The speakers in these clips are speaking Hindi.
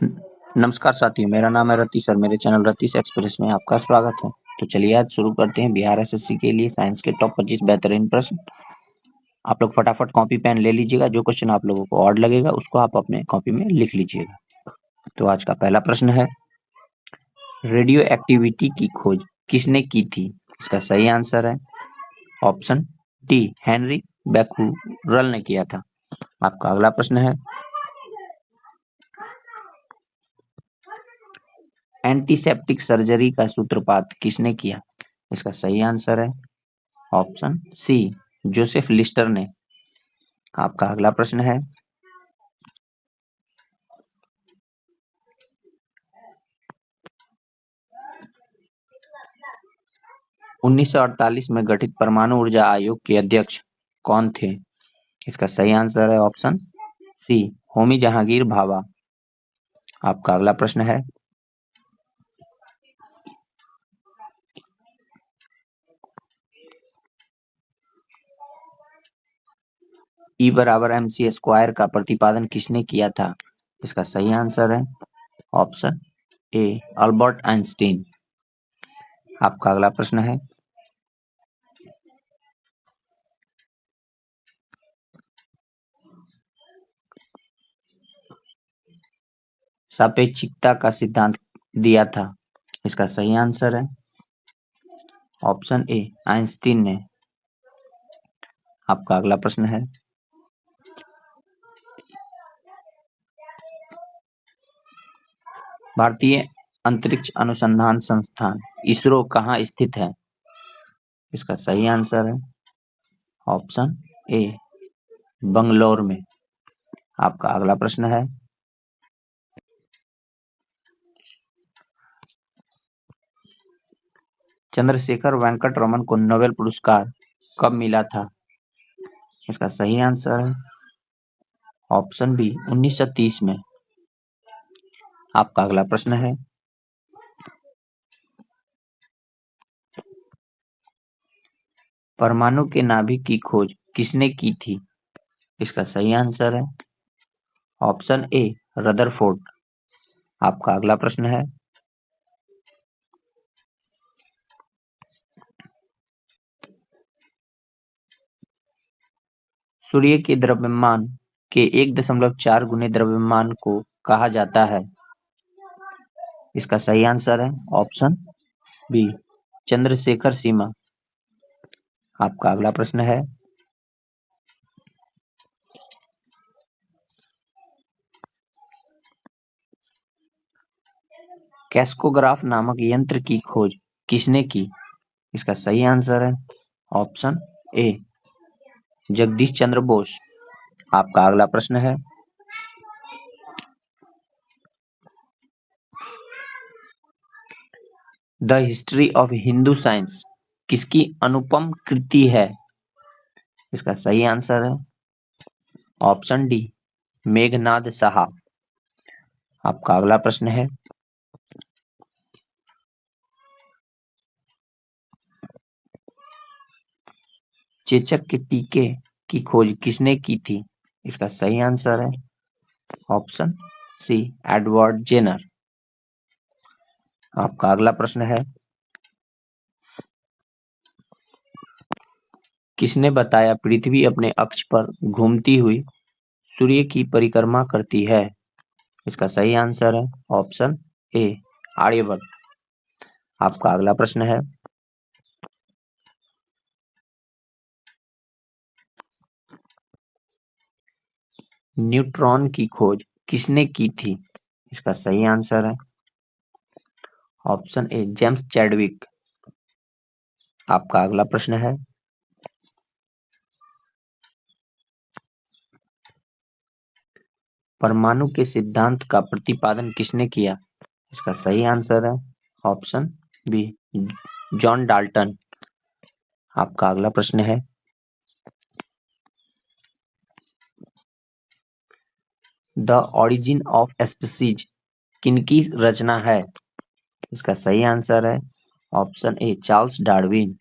नमस्कार साथियों, मेरा नाम है रतीश और मेरे चैनल रतीश एक्सप्रेस में आपका स्वागत है। तो चलिए आज शुरू करते हैं बिहार एसएससी के लिए साइंस के टॉप 25 बेहतरीन प्रश्न। आप लोग फटाफट कॉपी पेन ले लीजिएगा। जो क्वेश्चन आप लोगों को ऑड लगेगा उसको आप अपने कॉपी में लिख लीजिएगा। तो आज का पहला प्रश्न है, रेडियो एक्टिविटी की खोज किसने की थी? इसका सही आंसर है ऑप्शन डी, हेनरी बैक्यूरेल ने किया था। आपका अगला प्रश्न है, एंटीसेप्टिक सर्जरी का सूत्रपात किसने किया? इसका सही आंसर है ऑप्शन सी, जोसेफ लिस्टर ने। आपका अगला प्रश्न है, 1948 में गठित परमाणु ऊर्जा आयोग के अध्यक्ष कौन थे? इसका सही आंसर है ऑप्शन सी, होमी जहांगीर भाभा। आपका अगला प्रश्न है, E बराबर MC स्क्वायर का प्रतिपादन किसने किया था? इसका सही आंसर है ऑप्शन ए, अल्बर्ट आइंस्टीन। आपका अगला प्रश्न है, सापेक्षिकता का सिद्धांत दिया था? इसका सही आंसर है ऑप्शन ए, आइंस्टीन ने। आपका अगला प्रश्न है, भारतीय अंतरिक्ष अनुसंधान संस्थान इसरो कहाँ स्थित है? इसका सही आंसर है ऑप्शन ए, बंगलौर में। आपका अगला प्रश्न है, चंद्रशेखर वेंकट रमन को नोबेल पुरस्कार कब मिला था? इसका सही आंसर है ऑप्शन बी, 1930 में। आपका अगला प्रश्न है, परमाणु के नाभिक की खोज किसने की थी? इसका सही आंसर है ऑप्शन ए, रदरफोर्ड। आपका अगला प्रश्न है, सूर्य के द्रव्यमान के 1.4 गुने द्रव्यमान को कहा जाता है? इसका सही आंसर है ऑप्शन बी, चंद्रशेखर सीमा। आपका अगला प्रश्न है, कैस्कोग्राफ नामक यंत्र की खोज किसने की? इसका सही आंसर है ऑप्शन ए, जगदीश चंद्र बोस। आपका अगला प्रश्न है, the history of Hindu science किसकी अनुपम कृति है? इसका सही आंसर है ऑप्शन डी, मेघनाद साहा। आपका अगला प्रश्न है, चेचक के टीके की खोज किसने की थी? इसका सही आंसर है ऑप्शन सी, एडवर्ड जेनर। आपका अगला प्रश्न है, किसने बताया पृथ्वी अपने अक्ष पर घूमती हुई सूर्य की परिक्रमा करती है? इसका सही आंसर है ऑप्शन ए, आर्यभट्ट। आपका अगला प्रश्न है, न्यूट्रॉन की खोज किसने की थी? इसका सही आंसर है ऑप्शन ए, जेम्स चैडविक। आपका अगला प्रश्न है, परमाणु के सिद्धांत का प्रतिपादन किसने किया? इसका सही आंसर है ऑप्शन बी, जॉन डाल्टन। आपका अगला प्रश्न है, द ओरिजिन ऑफ स्पीसीज किनकी रचना है? इसका सही आंसर है ऑप्शन ए, चार्ल्स डार्विन।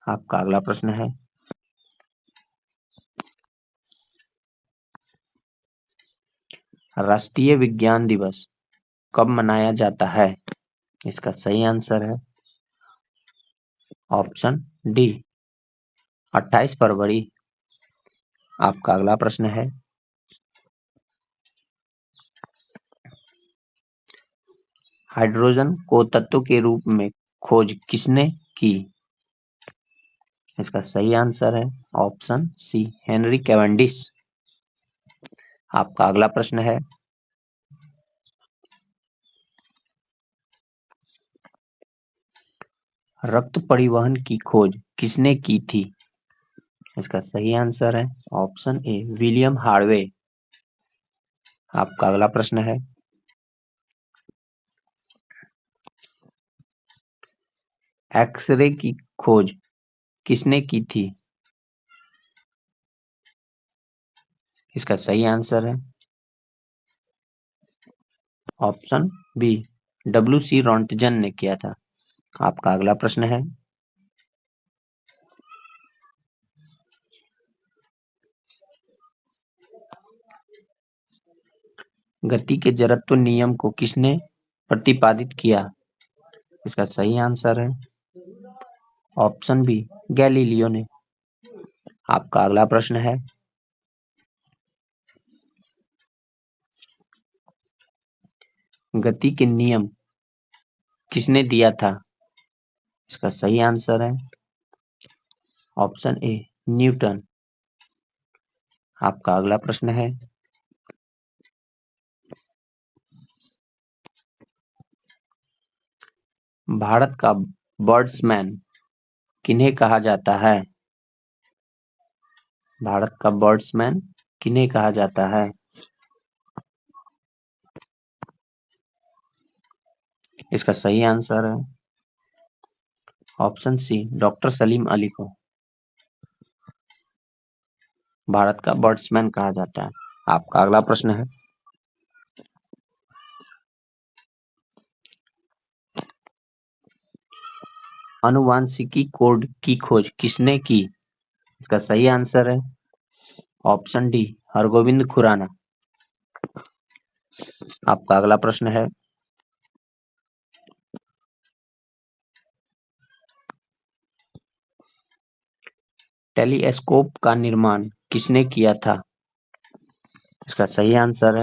आपका अगला प्रश्न है, राष्ट्रीय विज्ञान दिवस कब मनाया जाता है? इसका सही आंसर है ऑप्शन डी 28 फरवरी। आपका अगला प्रश्न है, हाइड्रोजन को तत्व के रूप में खोज किसने की? इसका सही आंसर है ऑप्शन सी हेनरी कैवेंडिश। आपका अगला प्रश्न है, रक्त परिवहन की खोज किसने की थी? इसका सही आंसर है ऑप्शन ए विलियम हार्वे। आपका अगला प्रश्न है, एक्सरे की खोज किसने की थी? इसका सही आंसर है ऑप्शन बी डब्ल्यू.सी. रॉन्टजन ने किया था। आपका अगला प्रश्न है, गति के जड़त्व नियम को किसने प्रतिपादित किया? इसका सही आंसर है ऑप्शन बी गैलीलियो ने। आपका अगला प्रश्न है, गति के नियम किसने दिया था? इसका सही आंसर है ऑप्शन ए न्यूटन। आपका अगला प्रश्न है, भारत का बर्ड्समैन किन्हें कहा जाता है? भारत का बर्ड्समैन किन्हें कहा जाता है? इसका सही आंसर है option C doctor Salim Ali को भारत का बर्ड्समैन कहा जाता है। आपका अगला प्रश्न है, आनुवांशिकी कोड की खोज किसने की? इसका सही आंसर है ऑप्शन डी हरगोविंद खुराना। आपका अगला प्रश्न है, टेलीस्कोप का निर्माण किसने किया था? इसका सही आंसर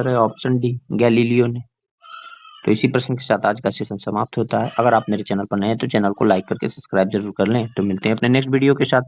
है ऑप्शन डी गैलीलियो ने। तो इसी प्रश्न के साथ आज का सेशन समाप्त होता है। अगर आप मेरे चैनल पर नए हैं तो चैनल को लाइक करके सब्सक्राइब जरूर कर लें। तो मिलते हैं अपने नेक्स्ट वीडियो के साथ।